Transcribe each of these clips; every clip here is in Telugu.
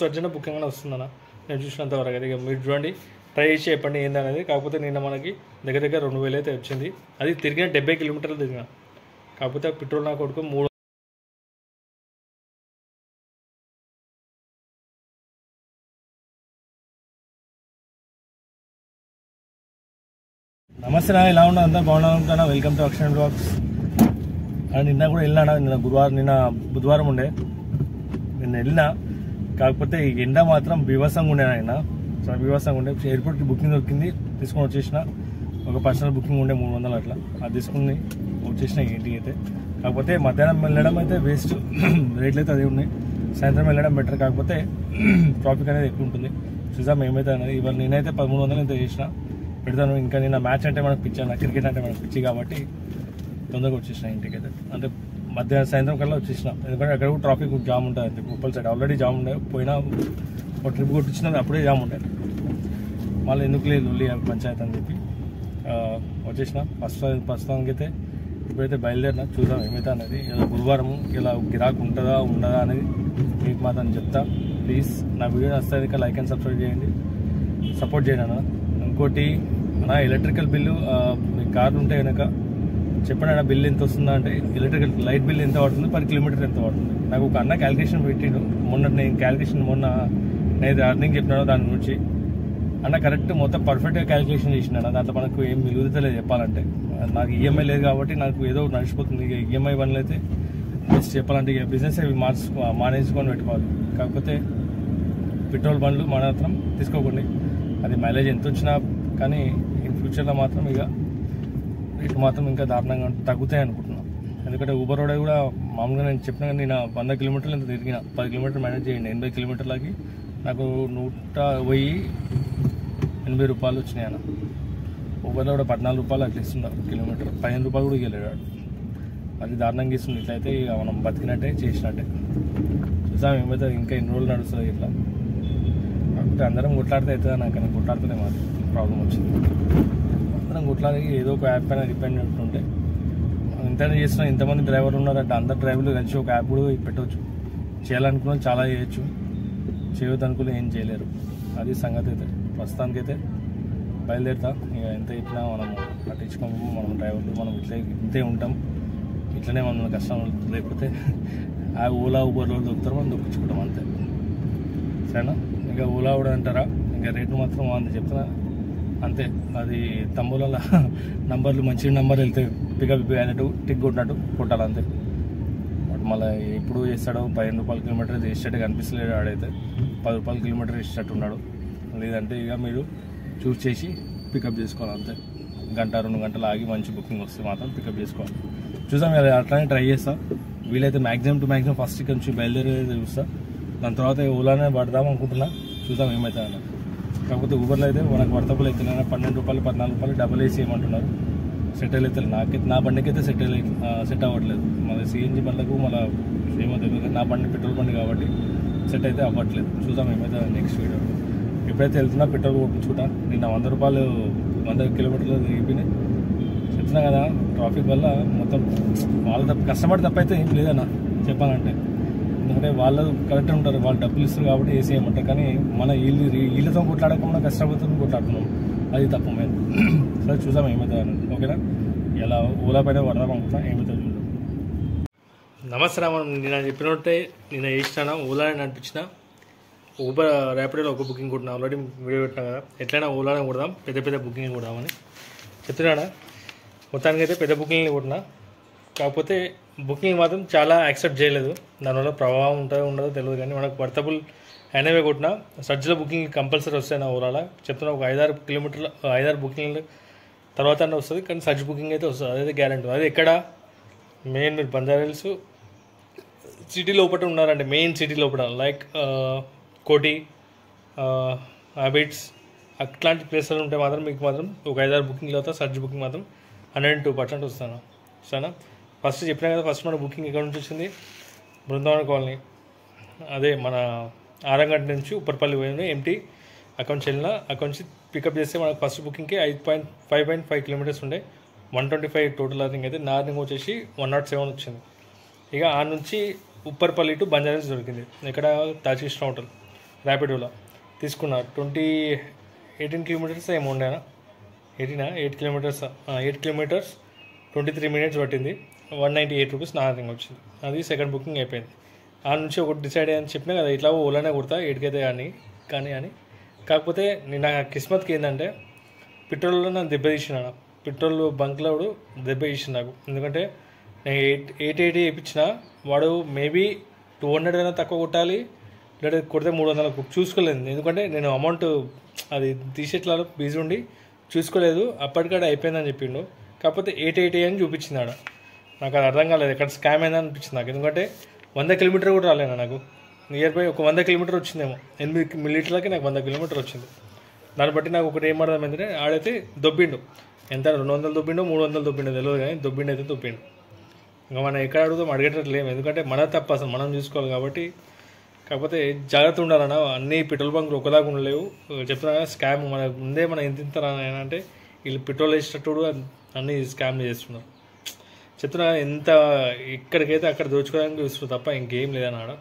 అర్జెంట్ బుకింగ్ అని వస్తుందన్న నేను చూసినంత వరకు అయితే. ఇక మీరు చూడండి, ట్రై చేసి చెప్పండి ఏందనేది. కాకపోతే నిన్న మనకి దగ్గర దగ్గర 2000 అయితే వచ్చింది. అది తిరిగిన 70 కిలోమీటర్లు తిరిగిన. కాకపోతే పెట్రోల్ నా కొడుకు 3. నమస్తే నా, ఎలా ఉన్నా అంతా బాగున్నా. Welcome to action blogs. And నిన్న కూడా వెళ్ళినా. నిన్న బుధవారం ఉండే, నిన్న వెళ్ళినా. కాకపోతే ఈ ఎండ మాత్రం బీభత్సంగా ఉండే. ఆయన చాలా బీభత్సంగా ఉండే. ఎయిర్పోర్ట్కి బుకింగ్ దొరికింది, తీసుకొని వచ్చేసిన. ఒక పర్సనల్ బుకింగ్ ఉండే 300 అట్లా, అది తీసుకుని వచ్చేసిన ఇంటికి అయితే. కాకపోతే మధ్యాహ్నం వెళ్ళడం అయితే వేస్ట్, రేట్లు అయితే అదే ఉన్నాయి. సాయంత్రం వెళ్ళడం బెటర్. కాకపోతే ట్రాఫిక్ అనేది ఎక్కువ ఉంటుంది. చూద్దాం ఏమైతే అనేది. ఇవాళ నేనైతే 1300 ఎంత చేసిన పెడతాను. ఇంకా నిన్న మ్యాచ్ అంటే మనకు పిచ్చి అన్న, క్రికెట్ అంటే మనకు పిచ్చి కాబట్టి తొందరగా వచ్చేసిన ఇంటికి అయితే. అంటే మధ్యాహ్నం సాయంత్రం కల్లా వచ్చేసిన. ఎందుకంటే అక్కడ కూడా ట్రాఫిక్ జామ్ ఉంటుంది. ఉప్పల్ సైడ్ ఆల్రెడీ జామ్ ఉండే. పోయినా ఒక ట్రిప్ కొట్టించిన అప్పుడే జామ్ ఉండే. మళ్ళీ ఎందుకు లేదు ఉల్లి పంచాయతీ అని చెప్పి వచ్చేసిన. ప్రస్తుతానికి అయితే ఇప్పుడైతే బయలుదేరినా. చూద్దాం ఏమైతే అనేది. ఇలా గురువారం ఇలా గిరాకు ఉంటుందా ఉండదా అనేది మీకు మాత్రం చెప్తా. ప్లీజ్ నా వీడియో నచ్చితే ఇంకా లైక్ అండ్ సబ్స్క్రైబ్ చేయండి, సపోర్ట్ చేయండి అన్న. ఇంకోటి నా ఎలక్ట్రికల్ బిల్లు మీ కార్లు ఉంటే కనుక చెప్పండి అన్న, బిల్ ఎంత వస్తుందా అంటే. ఎలక్ట్రికల్ లైట్ బిల్ ఎంత పడుతుంది, పర్ కిలోమీటర్ ఎంత పడుతుంది. నాకు ఒక అన్న క్యాలిక్యులేషన్ పెట్టిండు. మొన్న నేను అర్నింగ్ చెప్పినాను దాని గురించి. అన్న కరెక్ట్ మొత్తం పర్ఫెక్ట్గా క్యాలిక్యులేషన్ చేసినాను. దాంట్లో మనకు ఏం మిలుగుతలేదు చెప్పాలంటే. నాకు ఈఎంఐ లేదు కాబట్టి నాకు ఏదో నడిచిపోతుంది. ఇక ఈఎంఐ పనులు అయితే బెస్ట్ చెప్పాలంటే. ఇక బిజినెస్ అవి మానేసుకొని పెట్టుకోవాలి. కాకపోతే పెట్రోల్ బండ్లు మాత్రం తీసుకోకండి. అది మైలేజ్ ఎంత వచ్చినా కానీ ఇన్ ఫ్యూచర్లో మాత్రం ఇక రేటు మాత్రం ఇంకా దారుణంగా తగ్గుతాయి అనుకుంటున్నాను. ఎందుకంటే ఊబర్ రోడ్ కూడా మామూలుగా నేను చెప్పిన కానీ నేను 100 కిలోమీటర్లు ఎంత తిరిగిన. 10 కిలోమీటర్లు మేనేజ్ చేయండి. 80 కిలోమీటర్లకి నాకు 180 రూపాయలు వచ్చినాయి అన్న. ఊబర్లో కూడా 14 రూపాయలు అట్లా ఇస్తున్నారు కిలోమీటర్. 15 రూపాయలు కూడా వెళ్ళాడు. అది దారుణంగా ఇస్తుంది. ఇట్లయితే ఇక మనం బతికినట్టే చేసినట్టే. చూసాం ఏమైతే ఇంకా ఎన్ని రోజులు నడుస్తుంది ఇట్లా. కాకపోతే అందరం కొట్లాడితే అవుతుందా నాకు, కానీ కొట్లాడితేనే మాది ప్రాబ్లం వచ్చింది. అందరం కొట్లాడి ఏదో ఒక యాప్ పైన డిపెండ్ ఉంటుంటే ఇంతనే చేస్తున్నా. ఇంతమంది డ్రైవర్లు ఉన్నారంటే అందరు డ్రైవర్లు కలిసి ఒక యాప్ కూడా పెట్టవచ్చు. చేయాలనుకున్న చాలా చేయొచ్చు, చేయొద్దనుకుని ఏం చేయలేరు. అది సంగతి అయితే. ప్రస్తుతానికైతే బయలుదేరుతా. ఇక ఎంత ఇట్లా మనం పట్టించుకోము. మనం డ్రైవర్లు మనం ఇంతే ఉంటాం. ఇట్లనే మనం కష్టం. లేకపోతే ఆ ఓలా ఊబర్లో దొరుకుతారు, మనం దొప్పించుకుంటాం అంతే. సరేనా? ఇంకా ఓలా కూడా అంటారా, ఇంకా రేట్లు మాత్రం అంత చెప్తున్నా అంతే. అది తమ్ముల నంబర్లు మంచి నంబర్ వెళ్తే పికప్ అయినట్టు టిక్ కొట్టినట్టు కొట్టాలి అంతే. వాడు మళ్ళీ ఎప్పుడు చేస్తాడో 15 రూపాయల కిలోమీటర్ వేసేటట్టు కనిపిస్తలేడు. ఆడైతే 10 రూపాయల కిలోమీటర్ వేసేటట్టు ఉన్నాడు. లేదంటే ఇక మీరు చూస్ చేసి పికప్ చేసుకోవాలి అంతే. 1-2 గంటలు ఆగి మంచి బుకింగ్ వస్తే మాత్రం పికప్ చేసుకోవాలి. చూసాం అట్లానే ట్రై చేస్తా. వీలైతే మ్యాక్సిమం టు మ్యాక్సిమం ఫస్ట్ ఇక్కడ నుంచి బయలుదేరేది చూస్తా. దాని తర్వాత ఓలానే పడదాం అనుకుంటున్నా. చూద్దాం ఏమవుతా అన్న. కాకపోతే ఊబర్లో అయితే మనకు వర్తబుల్ అవుతున్నాయి. 12 రూపాయలు 14 రూపాయలు డబల్ వేసి ఏమంటున్నారు. సెటిల్ అవుతుంది. నా బండికి అయితే సెట్ అవ్వట్లేదు. మళ్ళీ సిఎన్జి బండ్లకు మళ్ళీ ఏమో తెలియదు. నా బండి పెట్రోల్ బండి కాబట్టి సెట్ అయితే అవ్వట్లేదు. చూద్దాం ఏమైతే నెక్స్ట్ వీడియో. ఎప్పుడైతే వెళ్తున్నా పెట్రోల్ కొట్టించుకుంటా. నిన్న 100 రూపాయలు 100 కిలోమీటర్లు తిరిగిపోయినాయి. చెప్తున్నా కదా, ట్రాఫిక్ వల్ల మొత్తం వాళ్ళ కస్టమర్ తప్పైతే ఏం లేదన్న చెప్పాలంటే. ఎందుకంటే వాళ్ళు కరెక్ట్ ఉంటారు, వాళ్ళు డబ్బులు ఇస్తారు కాబట్టి ఏసీ ఏమంటారు. కానీ మన వీళ్ళతో కొట్లాడక మన కష్టపడుతుంది కొట్లాడుతున్నాం. అది తప్పు మేము. సరే చూద్దాం ఏమవుతుంది అని. ఓకేనా? ఇలా ఓలా పైన పడదాం అనుకుంటా. ఏమవుతుంది చూద్దాం. నమస్తే రామన్. నేను చెప్పినట్టే నిన్న చేసినా ఓలానే నడిపించిన. ఊబర్ ర్యాపిడోలో ఒక బుకింగ్ కొట్టినా. ఆల్రెడీ వీడియో పెట్టినా కదా. ఎట్లయినా ఓలానే కొడదాం, పెద్ద బుకింగ్ కొడదామని చెప్తున్నాడా. మొత్తానికి అయితే పెద్ద బుకింగ్ కొట్టినా. కాకపోతే బుకింగ్ మాత్రం చాలా యాక్సెప్ట్ చేయలేదు. దానివల్ల ప్రభావం ఉంటుందో ఉండదో తెలియదు. కానీ మనకు వర్తబుల్ అయినవే కొట్టినా. సర్చ్లో బుకింగ్ కంపల్సరీ వస్తాయి నా ఓలాలో. చెప్తున్నా ఒక 5-6 కిలోమీటర్లు 5-6 బుకింగ్లు తర్వాత వస్తుంది. కానీ సర్చ్ బుకింగ్ అయితే వస్తుంది. అదైతే గ్యారెంటీ. అది ఎక్కడ మెయిన్ మీరు బంజారాహిల్స్ సిటీ లోపల ఉన్నారంటే, మెయిన్ సిటీ లోపల లైక్ కోటి, హ్యాబిట్స్ అట్లాంటి ప్లేస్లు ఉంటే మాత్రం మీకు మాత్రం ఒక 5-6 బుకింగ్లు అవుతా. సర్చ్ బుకింగ్ మాత్రం 102% వస్తాను. సరేనా? ఫస్ట్ చెప్పినా కదా, ఫస్ట్ మన బుకింగ్ ఎక్కడ నుంచి వచ్చింది, బృందావన కాలనీ. అదే మన ఆరంగట్ నుంచి ఉప్పర్పల్లి పోయింది ఎంటీ. అక్కడి నుంచి వెళ్ళినా. అక్కడి నుంచి పికప్ చేస్తే మనకు ఫస్ట్ బుకింగ్కి 5.5 కిలోమీటర్స్ ఉండే. 125 టోటల్ అర్నింగ్ అయితే. నా అర్నింగ్ వచ్చేసి 107 వచ్చింది. ఇక ఆ నుంచి ఉప్పర్పల్లి టు బంజారాహిల్స్ దొరికింది. ఇక్కడ తాజ్ కృష్ణ హోటల్. ర్యాపిడోలో తీసుకున్నా 18 కిలోమీటర్స్ ఏమో ఉండేనా 8 కిలోమీటర్స్ 8 కిలోమీటర్స్ 23 మినిట్స్ పట్టింది. 198 రూపీస్ నా రింగ్ వచ్చింది. అది సెకండ్ బుకింగ్ అయిపోయింది. ఆ నుంచి ఒకటి డిసైడ్ అయ్యని చెప్పినా కదా, ఇట్లా ఓలానే కుడతా ఎడికైతే కానీ కాకపోతే నా కిస్మత్కి ఏంటంటే పెట్రోల్లో నన్ను దెబ్బ తీసిన, పెట్రోల్ బంక్లో దెబ్బ తీసిన నాకు. ఎందుకంటే నేను 880 వేయించిన, వాడు మేబీ 200 అయినా తక్కువ కొట్టాలి, లేదా కొడితే 300 చూసుకోలేదు. ఎందుకంటే నేను అమౌంట్ అది తీసేట్లలో బిజీ ఉండి చూసుకోలేదు, అప్పటికాడ అయిపోయిందని చెప్పిండు. కాకపోతే 880 అని చూపించింది ఆడ. నాకు అది అర్థం కాలేదు, ఎక్కడ స్కామ్ అయిందని అనిపించింది నాకు. ఎందుకంటే 100 కిలోమీటర్ కూడా రాలేనా నాకు, నియర్ బై ఒక 100 కిలోమీటర్ వచ్చిందేమో, 8 మిలిలీటర్లకి నాకు 100 కిలోమీటర్ వచ్చింది. దాన్ని బట్టి నాకు ఒకటి ఏమర్థమైందంటే ఆడైతే దొబ్బిండు, ఎంత 200 దొబ్బిండో 300 దొబ్బిండో తెలియదు, కానీ దొబ్బిండు అయితే దొబ్బిండు. ఇంకా మనం ఎక్కడ అడుగుతాం అడిగేటట్లేము, ఎందుకంటే మన తప్ప అసలు మనం చూసుకోవాలి కాబట్టి. కాకపోతే జాగ్రత్త ఉండాలన్నా, అన్ని పెట్రోల్ బంకులు ఒకలాగా ఉండలేవు. చెప్తున్నా స్కామ్ మన ముందే మనం ఎంత అంటే వీళ్ళు పెట్రోల్ వేసేటప్పుడు అన్నీ స్కామ్ చేస్తున్నారు. చెప్తున్నా ఎంత ఇక్కడికైతే అక్కడ దోచుకోవడానికి చూస్తున్నారు తప్ప ఇంకేం లేదన్న ఆడ.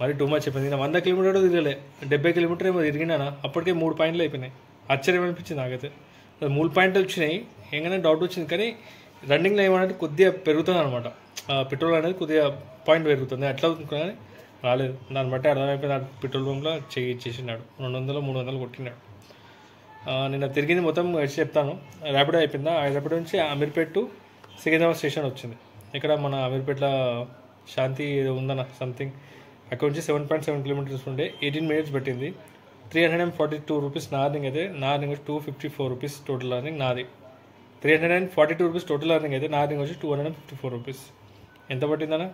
మరి టూ మచ్ చెప్పింది. నేను 100 కిలోమీటర్ తిరగలే, 70 కిలోమీటర్ ఏమో తిరిగినా, అప్పటికే 3 పాయింట్లు అయిపోయినాయి. ఆశ్చర్యం అనిపించింది నాకైతే. 3 పాయింట్లు వచ్చినాయి, ఏంగానే డౌట్ వచ్చింది. కానీ రన్నింగ్లో ఏమంటే కొద్దిగా పెరుగుతుంది అనమాట, పెట్రోల్ అనేది కొద్దిగా పాయింట్ పెరుగుతుంది. అట్లా కానీ రాలేదు. దాన్ని బట్టి అర్థమైపోయింది, ఆ పెట్రోల్ బంక్లో చేసినాడు 200 300 కొట్టినాడు. నిన్న తిరిగింది మొత్తం వచ్చి చెప్తాను. ర్యాపిడో అయిపోయిందా, ఆ ర్యాపిడో నుంచి అమీర్పేట టు సికింద్రాబాద్ స్టేషన్ వచ్చింది. ఇక్కడ మన అమీర్పేటలో శాంతి ఏదో ఉందన్న సంథింగ్, అక్కడ నుంచి 7.7 కిలోమీటర్స్ ఉండే 18 మినిట్స్ పెట్టింది. 342 రూపీస్ నా అర్నింగ్ అయితే, నా అర్నింగ్ వచ్చి 254 రూపీస్ టోటల్ అర్నింగ్ నాది. 342 రూపీస్ టోటల్ అర్నింగ్ అయితే, నా అర్నింగ్ వచ్చి 254 రూపీస్. ఎంత పట్టిందన్న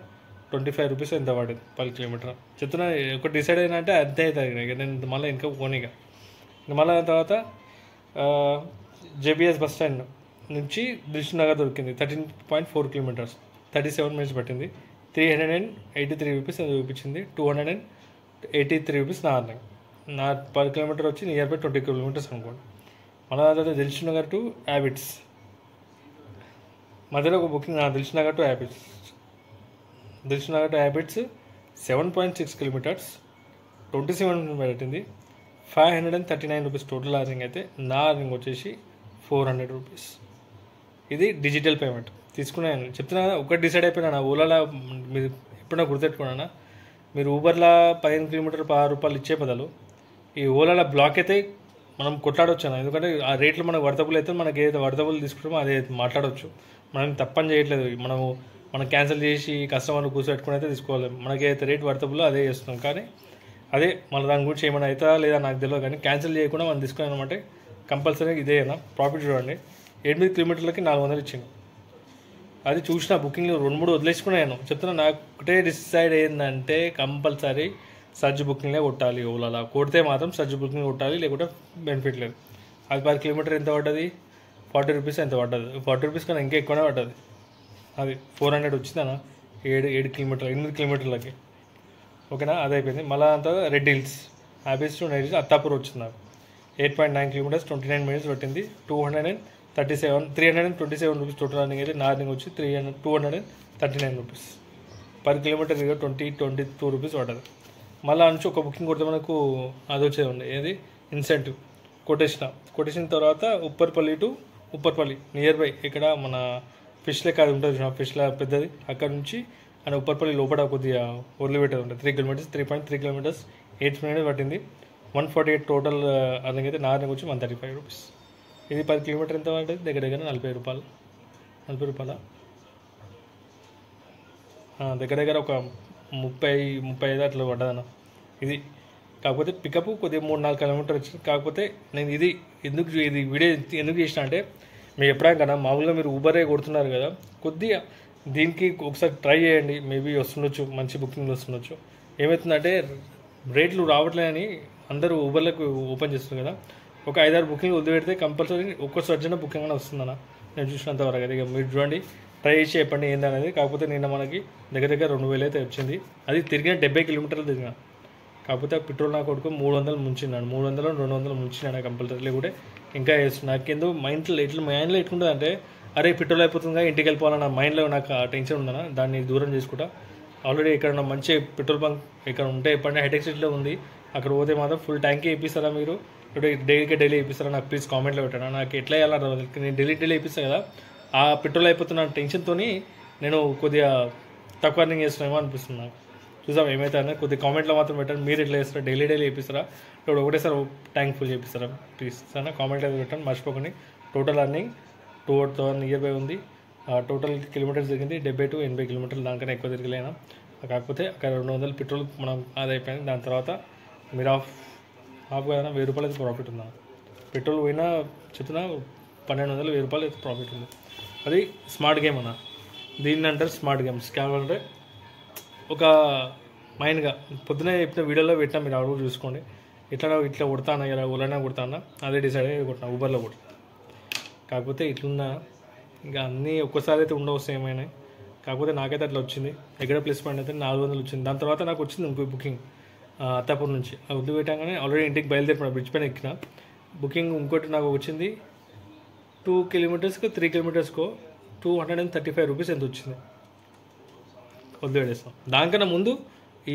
25 రూపీస్ ఎంత పడింది పర్ కిలోమీటర్. చెప్తున్నా ఒకటి డిసైడ్ అయినా అంటే అదే అవుతుంది. ఇక నేను మళ్ళీ ఇంకా పోనీగా మళ్ళీ తర్వాత జేబీఎస్ బస్ స్టాండ్ నుంచి దిల్సుఖ్ నగర్ దొరికింది. 13.4 కిలోమీటర్స్ 37 మినిట్స్ పట్టింది. 383 రూపీస్ అది చూపించింది. 283 రూపీస్ నా అర్నింగ్. నా పర్ కిలోమీటర్ వచ్చి నియర్ బై 20 కిలోమీటర్స్ అనుకోండి. మళ్ళీ తర్వాత దిల్సుఖ్ నగర్ టు హ్యాబిట్స్ మధ్యలో ఒక booking, Dilsukh Nagar to habits 7.6 kilometres 27 minutes పట్టింది. 539 రూపీస్ టోటల్ అర్నింగ్ అయితే, నా అర్నింగ్ వచ్చేసి 400 రూపీస్. ఇది డిజిటల్ పేమెంట్ తీసుకున్నాను. చెప్తున్నా ఒకటి డిసైడ్ అయిపోయినా, ఓలాలో మీరు ఎప్పుడైనా గుర్తెట్టుకున్నా, మీరు ఊబర్లో 15 కిలోమీటర్ 10 రూపాయలు ఇచ్చే బదులు ఈ ఓలాలో బ్లాక్ అయితే మనం కొట్లాడవచ్చు. ఎందుకంటే ఆ రేట్లు మనకు వర్తబుల్ అయితే, మనకి ఏదైతే వర్తబుల్ తీసుకుంటామో అదే మాట్లాడవచ్చు. మనం తప్పని చేయట్లేదు, మనం క్యాన్సిల్ చేసి కస్టమర్లు కూర్చోబెట్టుకుని అయితే తీసుకోవాలి. మనకి ఏదైతే రేట్ వర్తబుల్లో అదే చేస్తున్నాం. కానీ అదే మన దాని గురించి ఏమైనా అవుతా లేదా నాకు తెలియదు, కానీ క్యాన్సిల్ చేయకుండా మనం తీసుకున్నాం అనమాట. కంపల్సరీ ఇదేనా ప్రాఫిట్ చూడండి. 8 కిలోమీటర్లకి 400 ఇచ్చింది. అది చూసిన బుకింగ్లో 2-3 వదిలేసుకున్నాను. చెప్తున్నా నాకు ఒకటే డిసైడ్ అయ్యిందంటే కంపల్సరీ సర్జ్ బుకింగ్లే కొట్టాలి. ఓలాలో కొడితే మాత్రం సర్జ్ బుకింగ్ కొట్టాలి, లేకుంటే బెనిఫిట్ లేదు. అది పర్ కిలోమీటర్ ఎంత పడ్డది, 40 రూపీస్ ఎంత పడ్డది. 40 రూపీస్ కన్నా ఇంకా ఎక్కువనే పడ్డది. అది 400 వచ్చిందన్న 8 కిలోమీటర్లకి. ఓకేనా, అది అయిపోయింది. మళ్ళీ అంతా red hills habits to red hills Attapur వచ్చింది నాకు. 8.9 కిలోమీటర్స్ 29 మినిట్స్ పట్టింది. 327 రూపీస్ టోటల్ అర్నింగ్ అయితే, నా అర్నింగ్ వచ్చి 239 రూపీస్ పర్ కిలోమీటర్. 22 రూపీస్ పడ్డది. మళ్ళీ నుంచి ఒక బుకింగ్ కొడితే మనకు అది వచ్చేది ఉండే, ఏది ఇన్సెంటివ్ కొట్టేసిన తర్వాత ఉప్పర్పల్లి నియర్ బై ఇక్కడ మన ఫిష్ లెక్క అది ఉంటుంది, ఫిష్లా పెద్దది. అక్కడ నుంచి అండ్ ఉప్పర్పల్లి లోపల కొద్దిగా వదిలిపెట్టేది ఉంటుంది. 3.3 కిలోమీటర్స్ 8 మినిట్స్ పట్టింది. 148 టోటల్ అర్నింగ్ అయితే, నా అర్నింగ్ వచ్చి 135 రూపీస్. ఇది 10 కిలోమీటర్ ఎంత పడుతుంది, దగ్గర 40 రూపాయలు దగ్గర ఒక 30-35 అట్లా పడ్డదన్న. ఇది కాకపోతే పికప్ కొద్దిగా 3-4 కిలోమీటర్ వచ్చింది. కాకపోతే నేను ఇది వీడియో ఎందుకు చేసిన అంటే, మీరు ఎప్పుడైనా కదా మామూలుగా మీరు ఊబరే కొడుతున్నారు కదా, కొద్దిగా దీనికి ఒకసారి ట్రై చేయండి. మేబీ వస్తుండొచ్చు, మంచి బుకింగ్లు వస్తుండొచ్చు. ఏమవుతుందంటే రేట్లు రావట్లేదని అందరూ ఊబర్లకు ఓపెన్ చేస్తున్నారు కదా, ఒక 5-6 బుకింగ్ వదిలిపెడితే కంపల్సరీ ఒక్క సర్జన బుకింగ్ అని వస్తుందన్న నేను చూసినంత వరకు. అయితే ఇక మీరు చూడండి, ట్రై చేసి చెప్పండి ఏందనేది. కాకపోతే నిన్న మనకి దగ్గర 2000 అయితే వచ్చింది. అది తిరిగిన 70 కిలోమీటర్లు తిరిగిన. కాకపోతే పెట్రోల్ నా కొడుకు 300 ముంచినాడు, 300-200 ముంచినాడు కంపల్సరీ. లేకుంటే ఇంకా వేస్తున్నాడు. నాకెందుకు మైండ్లో ఎట్లుంటుంది అంటే, అరే పెట్రోల్ అయిపోతుందిగా ఇంటికి వెళ్ళిపోవాలన్న మైండ్లో నాకు ఆ టెన్షన్ ఉందన్న. దాన్ని దూరం చేసుకుంటా. ఆల్రెడీ ఇక్కడ మంచి పెట్రోల్ బంక్ ఇక్కడ ఉంటే చెప్పండి, హైటెక్ సిటీలో ఉంది. అక్కడ పోతే మాత్రం ఫుల్ ట్యాంకే వేపిస్తారా మీరు, డైలీ వేపిస్తారా నాకు ప్లీజ్ కామెంట్లో పెట్టండి. నాకు ఎట్లా వేయాలన్నా నేను డైలీ వేపిస్తాను కదా, ఆ పెట్రోల్ అయిపోతున్న టెన్షన్తో నేను కొద్దిగా తక్కువ అర్నింగ్ చేస్తున్నామో అనిపిస్తుంది నాకు. చూసాం ఏమైతే అన్నది కొద్దిగా కామెంట్లో మాత్రం పెట్టండి. మీరు ఎట్లా చేస్తారా, డైలీ వేపిస్తారా, ఇప్పుడు ఒకటేసారి ట్యాంక్ ఫుల్ చేపిస్తారా ప్లీజ్ సరేనా, కామెంట్లో పెట్టండి మర్చిపోకండి. టోటల్ అర్నింగ్ 2,000 నియర్ బై ఉంది. టోటల్ కిలోమీటర్స్ తిరిగింది 70 to 80 కిలోమీటర్లు, దానికన్నా ఎక్కువ తిరగలేనా. కాకపోతే అక్కడ 200 పెట్రోల్ మనం అది అయిపోయింది. దాని తర్వాత మీరు హాఫ్ కదా 1,000 రూపాయలు అయితే ప్రాఫిట్ ఉందా, పెట్రోల్ పోయినా చెప్తున్నా 1,200 1,000 రూపాయలు అయితే ప్రాఫిట్ ఉంది. అది స్మార్ట్ గేమ్ అన్న, దీన్ని అంటారు స్మార్ట్ గేమ్. స్కామ్ అంటే ఒక మైండ్గా పొద్దునే చెప్పిన వీడియోలో పెట్టినా, మీరు అడుగు చూసుకోండి. ఇట్లా కొడతానా ఇలా ఓలానా కొడతానా అదే డిసైడ్ అయ్యి కొట్టినా, ఊబర్లో కొట్టినా. కాకపోతే ఇట్లున్నా ఇంకా అన్నీ ఒక్కసారి అయితే ఉండవచ్చు ఏమైనా, కాకపోతే నాకైతే అట్లా వచ్చింది. ఎక్కడ ప్లస్ పాయింట్ అయితే 400 వచ్చింది. దాని తర్వాత నాకు వచ్చింది ఇంకో బుకింగ్ అత్తాపూర్ నుంచి. వద్దు పెట్టగానే ఆల్రెడీ ఇంటికి బయలుదేరిపోయినా, బ్రిడ్జ్ పైన ఎక్కిన. బుకింగ్ ఇంకోటి నాకు వచ్చింది 2 కిలోమీటర్స్కో 3 కిలోమీటర్స్కో 235 రూపీస్ ఎంత వచ్చింది, వద్దు పెట్టేస్తాం. దానికన్నా ముందు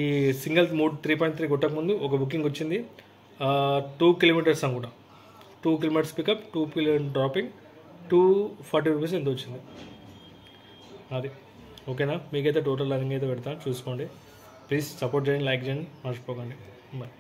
ఈ సింగిల్ 3.3 కొట్టక ముందు ఒక బుకింగ్ వచ్చింది 2 కిలోమీటర్స్ అనుకుంటా, 2 kilometres pickup 2 kilometre dropping 240 rupees ఎంత వచ్చింది అది. ఓకేనా, మీకైతే టోటల్ రన్నింగ్ అయితే పెడతాను చూసుకోండి. ప్లీజ్ సపోర్ట్ చేయండి, లైక్ చేయండి మర్చిపోకండి. బాయ్.